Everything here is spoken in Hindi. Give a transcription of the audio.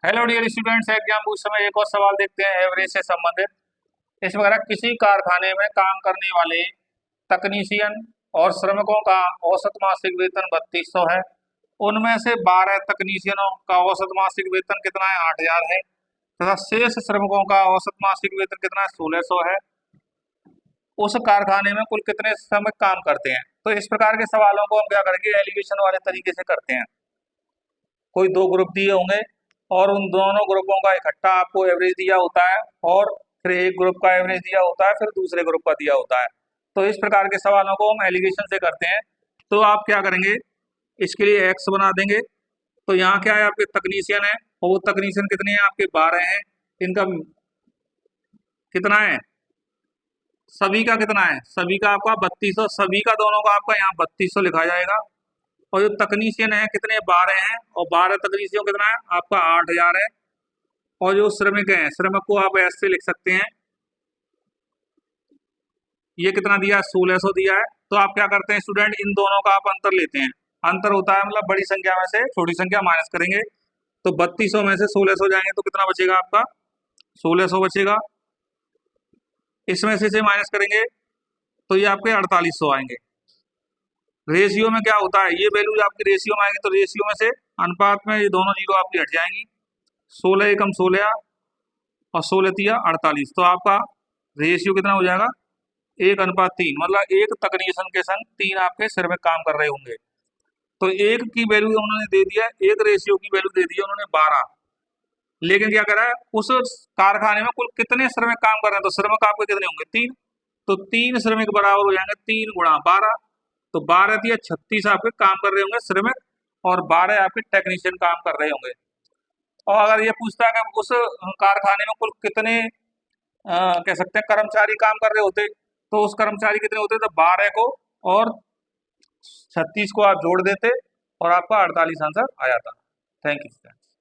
हेलो डियर स्टूडेंट्स, एग्जाम उस समय एक और सवाल देखते हैं एवरेज से संबंधित। इसमें कह रहा है, किसी कारखाने में काम करने वाले तकनीशियन और श्रमिकों का औसत मासिक वेतन 3200 है। उनमें से 12 तकनीशियनों का औसत मासिक वेतन कितना है? 8000 है। तथा शेष श्रमिकों का औसत मासिक वेतन कितना है? 1600 है। उस कारखाने में कुल कितने श्रमिक काम करते हैं? तो इस प्रकार के सवालों को हम क्या करेंगे, एलिवेशन वाले तरीके से करते हैं। कोई दो ग्रुप दिए होंगे और उन दोनों ग्रुपों का इकट्ठा आपको एवरेज दिया होता है, और फिर एक ग्रुप का एवरेज दिया होता है, फिर दूसरे ग्रुप का दिया होता है। तो इस प्रकार के सवालों को हम एलिगेशन से करते हैं। तो आप क्या करेंगे, इसके लिए एक्स बना देंगे। तो यहाँ क्या है, आपके तकनीशियन है, और वो तकनीशियन कितने हैं? आपके 12 हैं। इनका कितना है? सभी का कितना है? सभी का आपका 3200। सभी का दोनों का आपका यहाँ 3200 लिखा जाएगा। और जो तकनीशियन है कितने? 12 हैं, और 12 तकनीशियों कितना है? आपका 8000 है। और जो श्रमिक हैं, श्रमिक को आप ऐसे लिख सकते हैं, ये कितना दिया है? 1600 दिया है। तो आप क्या करते हैं स्टूडेंट, इन दोनों का आप अंतर लेते हैं। अंतर होता है मतलब बड़ी संख्या में से छोटी संख्या माइनस करेंगे। तो 3200 में से 1600 जाएंगे तो कितना बचेगा? आपका 1600 बचेगा। इसमें से माइनस करेंगे तो ये आपके 4800 आएंगे। रेशियो में क्या होता है, ये वैल्यू आपकी रेशियो में आएगी, तो रेशियो में से अनुपात में ये दोनों जीरो आपकी हट जाएंगी। 16 एकम 16 और 16 तिया 48। तो आपका रेशियो कितना हो जाएगा? 1:3। मतलब एक तकनीशियन के संग 3 आपके श्रमिक काम कर रहे होंगे। तो एक की वैल्यू उन्होंने दे दिया, एक रेशियो की वैल्यू दे दी है उन्होंने 12। लेकिन क्या करा है, उस कारखाने में कुल कितने श्रमिक काम कर रहे हैं? तो श्रमिक आपके कितने होंगे? 3। तो 3 श्रमिक बराबर हो जाएंगे 3 गुणा 12। तो 12 दिया 36 आपके काम कर रहे होंगे श्रमिक, और 12 आपके टेक्नीशियन काम कर रहे होंगे। और अगर ये पूछता है कि उस कारखाने में कुल कितने कह सकते हैं कर्मचारी काम कर रहे होते, तो उस कर्मचारी कितने होते? तो 12 को और 36 को आप जोड़ देते और आपका 48 आंसर आ जाता। Thank you.